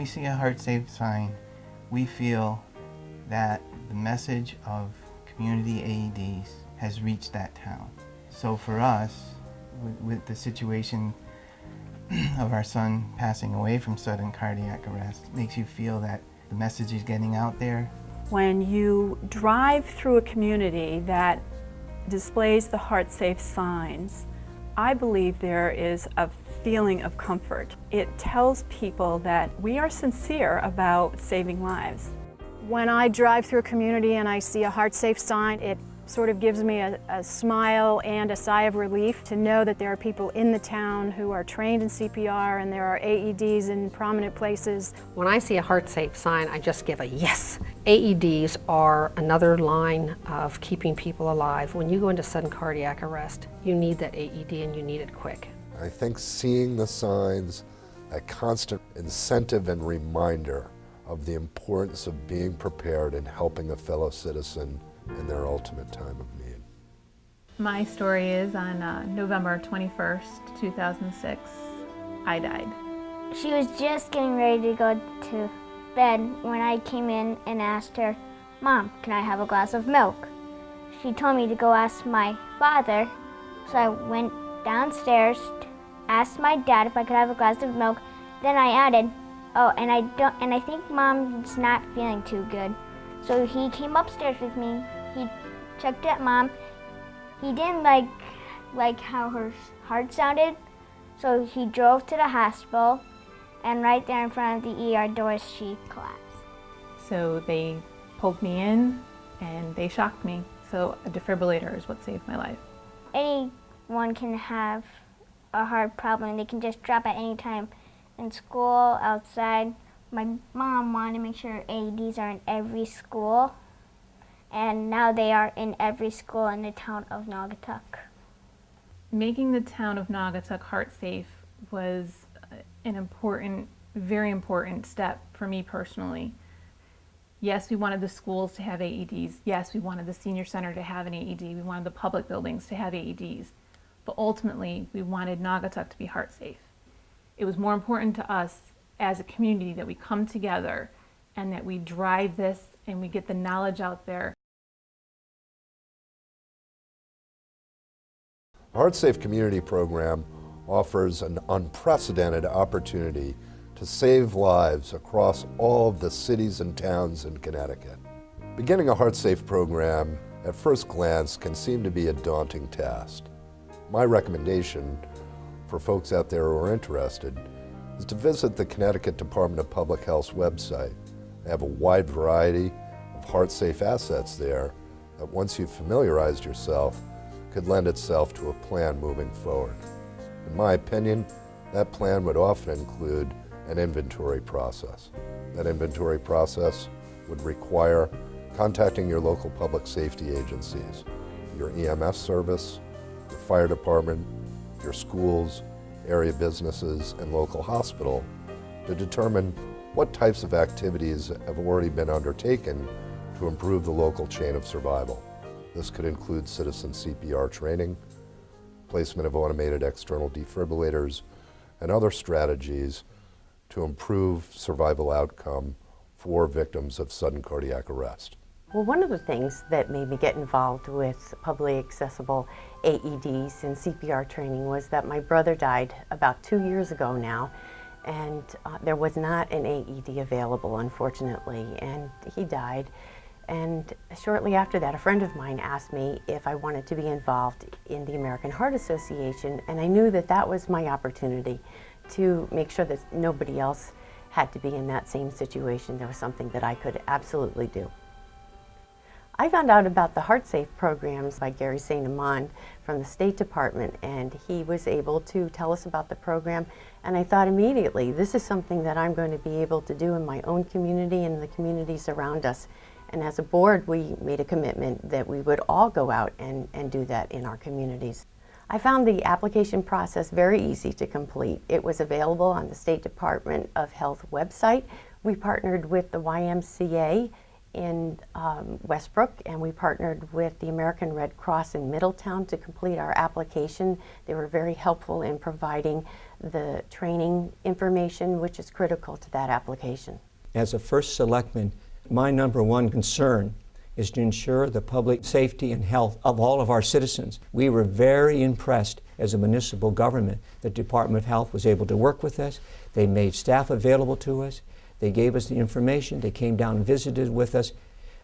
see a HeartSafe sign, we feel that the message of community AEDs has reached that town. So for us, with the situation of our son passing away from sudden cardiac arrest, makes you feel that the message is getting out there. When you drive through a community that displays the HeartSafe signs, I believe there is a feeling of comfort. It tells people that we are sincere about saving lives. When I drive through a community and I see a HeartSafe sign, it sort of gives me a smile and a sigh of relief to know that there are people in the town who are trained in CPR and there are AEDs in prominent places. When I see a HeartSafe sign, I just give a yes. AEDs are another line of keeping people alive. When you go into sudden cardiac arrest, you need that AED and you need it quick. I think seeing the signs, a constant incentive and reminder of the importance of being prepared and helping a fellow citizen in their ultimate time of need. My story is on November 21st, 2006, I died. She was just getting ready to go to bed when I came in and asked her, "Mom, can I have a glass of milk?" She told me to go ask my father, so I went downstairs, asked my dad if I could have a glass of milk. Then I added, "Oh, and I think Mom's not feeling too good." So he came upstairs with me. He checked at Mom. He didn't like how her heart sounded, so he drove to the hospital, and right there in front of the ER doors, she collapsed. So they pulled me in and they shocked me. So a defibrillator is what saved my life. Anyone can have a heart problem. They can just drop at any time in school, outside. My mom wanted to make sure AEDs are in every school, and now they are in every school in the town of Naugatuck. Making the town of Naugatuck heart safe was an important, very important step for me personally. Yes, we wanted the schools to have AEDs. Yes, we wanted the senior center to have an AED. We wanted the public buildings to have AEDs. But ultimately, we wanted Naugatuck to be heart safe. It was more important to us as a community that we come together and that we drive this and we get the knowledge out there. The HeartSafe Community Program offers an unprecedented opportunity to save lives across all of the cities and towns in Connecticut. Beginning a HeartSafe program at first glance can seem to be a daunting task. My recommendation for folks out there who are interested is to visit the Connecticut Department of Public Health's website. They have a wide variety of HeartSafe assets there that once you've familiarized yourself could lend itself to a plan moving forward. In my opinion, that plan would often include an inventory process. That inventory process would require contacting your local public safety agencies, your EMS service, your fire department, your schools, area businesses, and local hospital to determine what types of activities have already been undertaken to improve the local chain of survival. This could include citizen CPR training, placement of automated external defibrillators, and other strategies to improve survival outcome for victims of sudden cardiac arrest. Well, one of the things that made me get involved with publicly accessible AEDs and CPR training was that my brother died about 2 years ago now, and there was not an AED available, unfortunately, and he died. And shortly after that, a friend of mine asked me if I wanted to be involved in the American Heart Association, and I knew that that was my opportunity to make sure that nobody else had to be in that same situation. There was something that I could absolutely do. I found out about the HeartSafe programs by Gary St. Amand from the State Department, and he was able to tell us about the program, and I thought immediately, this is something that I'm going to be able to do in my own community and the communities around us. And as a board, we made a commitment that we would all go out and do that in our communities. I found the application process very easy to complete. It was available on the State Department of Health website. We partnered with the YMCA in Westbrook, and we partnered with the American Red Cross in Middletown to complete our application. They were very helpful in providing the training information, which is critical to that application. As a first selectman, my number one concern is to ensure the public safety and health of all of our citizens. We were very impressed as a municipal government. The Department of Health was able to work with us. They made staff available to us. They gave us the information. They came down and visited with us.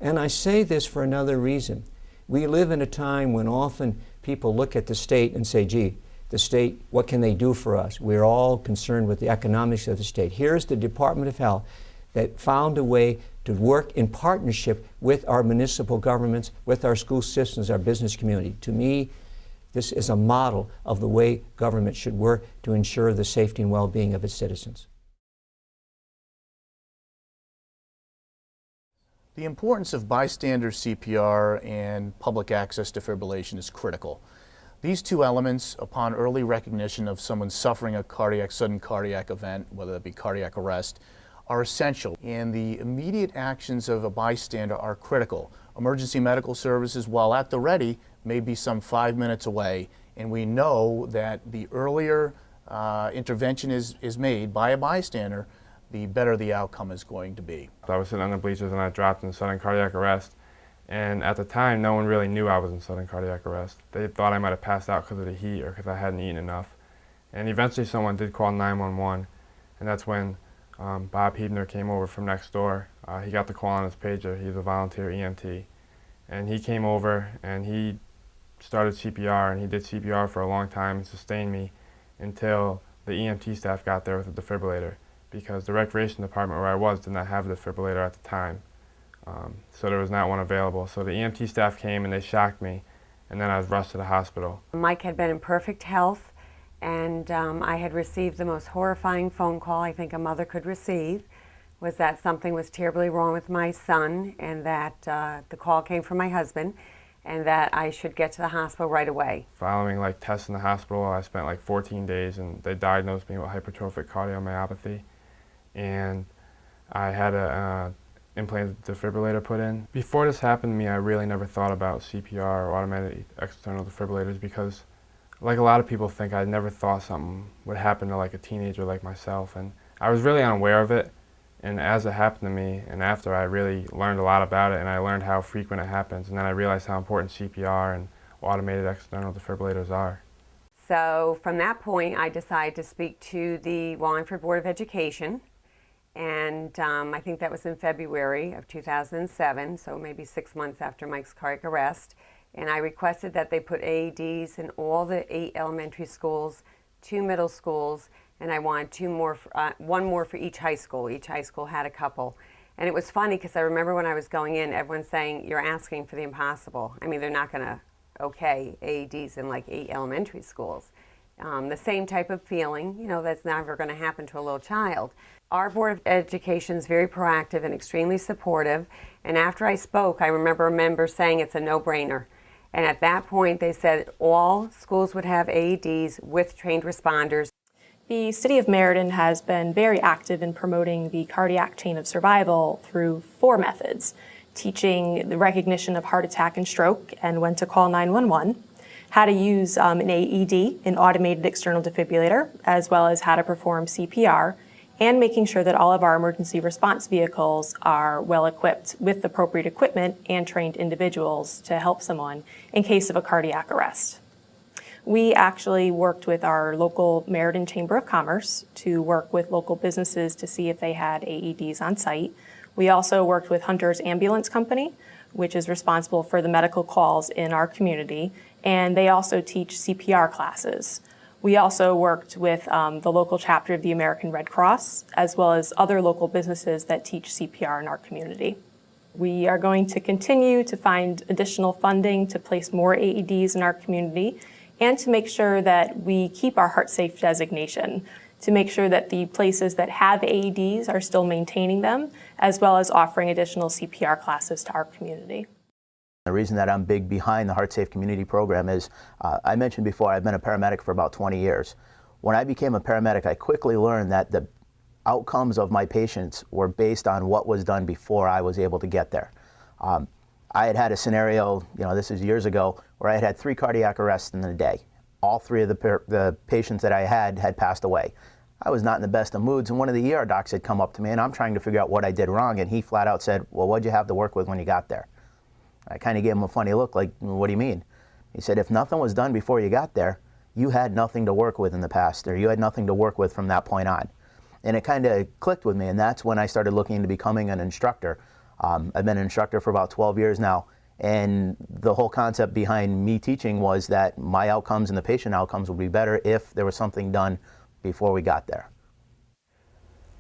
And I say this for another reason. We live in a time when often people look at the state and say, gee, the state, what can they do for us? We're all concerned with the economics of the state. Here's the Department of Health that found a way to work in partnership with our municipal governments, with our school systems, our business community. To me, this is a model of the way government should work to ensure the safety and well-being of its citizens. The importance of bystander CPR and public access defibrillation is critical. These two elements, upon early recognition of someone suffering a sudden cardiac event, whether that be cardiac arrest, are essential, and the immediate actions of a bystander are critical. Emergency medical services, while at the ready, may be some 5 minutes away, and we know that the earlier intervention is made by a bystander, the better the outcome is going to be. I was sitting on the bleachers and I dropped in sudden cardiac arrest, and at the time no one really knew I was in sudden cardiac arrest. They thought I might have passed out because of the heat or because I hadn't eaten enough. And eventually someone did call 911, and that's when Bob Hebner came over from next door. He got the call on his pager. He's a volunteer EMT. And he came over and he started CPR, and he did CPR for a long time and sustained me until the EMT staff got there with a defibrillator, because the recreation department where I was did not have a defibrillator at the time. So there was not one available. So the EMT staff came and they shocked me, and then I was rushed to the hospital. Mike had been in perfect health, and I had received the most horrifying phone call I think a mother could receive, was that something was terribly wrong with my son, and that the call came from my husband, and that I should get to the hospital right away. Following like tests in the hospital, I spent like 14 days, and they diagnosed me with hypertrophic cardiomyopathy, and I had a implanted defibrillator put in. Before this happened to me, I really never thought about CPR or automatic external defibrillators, because like a lot of people think, I never thought something would happen to like a teenager like myself, and I was really unaware of it. And as it happened to me, and after, I really learned a lot about it, and I learned how frequent it happens, and then I realized how important CPR and automated external defibrillators are. So from that point, I decided to speak to the Wallingford Board of Education, and I think that was in February of 2007, so maybe 6 months after Mike's cardiac arrest, and I requested that they put AEDs in all the 8 elementary schools, 2 middle schools, and I wanted 2 more, one more for each high school. Each high school had a couple. And it was funny because I remember when I was going in, everyone saying, you're asking for the impossible. I mean, they're not going to okay AEDs in like 8 elementary schools. The same type of feeling, you know, that's never going to happen to a little child. Our Board of Education is very proactive and extremely supportive. And after I spoke, I remember a member saying it's a no-brainer. And at that point, they said all schools would have AEDs with trained responders. The City of Meriden has been very active in promoting the cardiac chain of survival through 4 methods: teaching the recognition of heart attack and stroke and when to call 911, how to use an AED, an automated external defibrillator, as well as how to perform CPR, and making sure that all of our emergency response vehicles are well equipped with appropriate equipment and trained individuals to help someone in case of a cardiac arrest. We actually worked with our local Meriden Chamber of Commerce to work with local businesses to see if they had AEDs on site. We also worked with Hunter's Ambulance Company, which is responsible for the medical calls in our community, and they also teach CPR classes. We also worked with the local chapter of the American Red Cross, as well as other local businesses that teach CPR in our community. We are going to continue to find additional funding to place more AEDs in our community, and to make sure that we keep our HEARTSafe designation, to make sure that the places that have AEDs are still maintaining them, as well as offering additional CPR classes to our community. The reason that I'm big behind the HEARTSafe community program is, I mentioned before, I've been a paramedic for about 20 years. When I became a paramedic, I quickly learned that the outcomes of my patients were based on what was done before I was able to get there. I had had a scenario, this is years ago, where I had 3 cardiac arrests in a day. All 3 of the patients that I had passed away. I was not in the best of moods, and one of the ER docs had come up to me, and I'm trying to figure out what I did wrong, and he flat out said, well, what'd you have to work with when you got there? I kind of gave him a funny look, like, what do you mean? He said, if nothing was done before you got there, you had nothing to work with in the past, or you had nothing to work with from that point on. And it kind of clicked with me, and that's when I started looking into becoming an instructor. I've been an instructor for about 12 years now, and the whole concept behind me teaching was that my outcomes and the patient outcomes would be better if there was something done before we got there.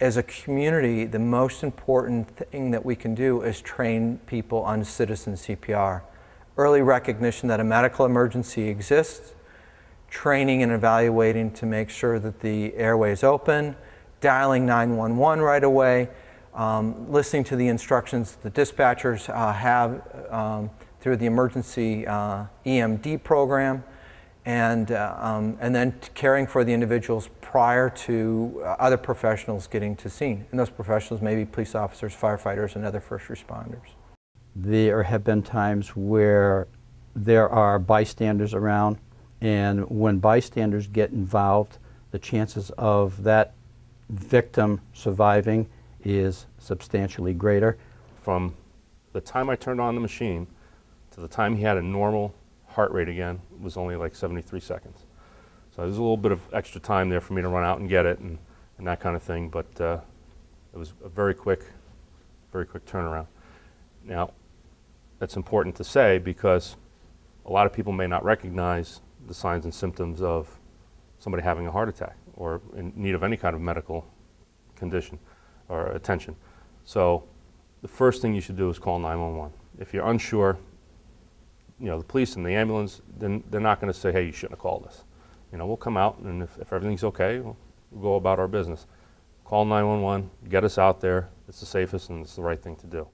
As a community, the most important thing that we can do is train people on citizen CPR. Early recognition that a medical emergency exists, training and evaluating to make sure that the airway is open, dialing 911 right away, listening to the instructions the dispatchers have through the emergency EMD program, and then caring for the individuals prior to other professionals getting to scene. And those professionals may be police officers, firefighters, and other first responders. There have been times where there are bystanders around, and when bystanders get involved, the chances of that victim surviving is substantially greater. From the time I turned on the machine to the time he had a normal heart rate again was only like 73 seconds. So there's a little bit of extra time there for me to run out and get it and that kind of thing, but it was a very quick turnaround. Now, that's important to say because a lot of people may not recognize the signs and symptoms of somebody having a heart attack or in need of any kind of medical condition or attention. So the first thing you should do is call 911. If you're unsure, the police and the ambulance, then they're not going to say, hey, you shouldn't have called us. We'll come out, and if everything's okay, we'll go about our business. Call 911, get us out there. It's the safest and it's the right thing to do.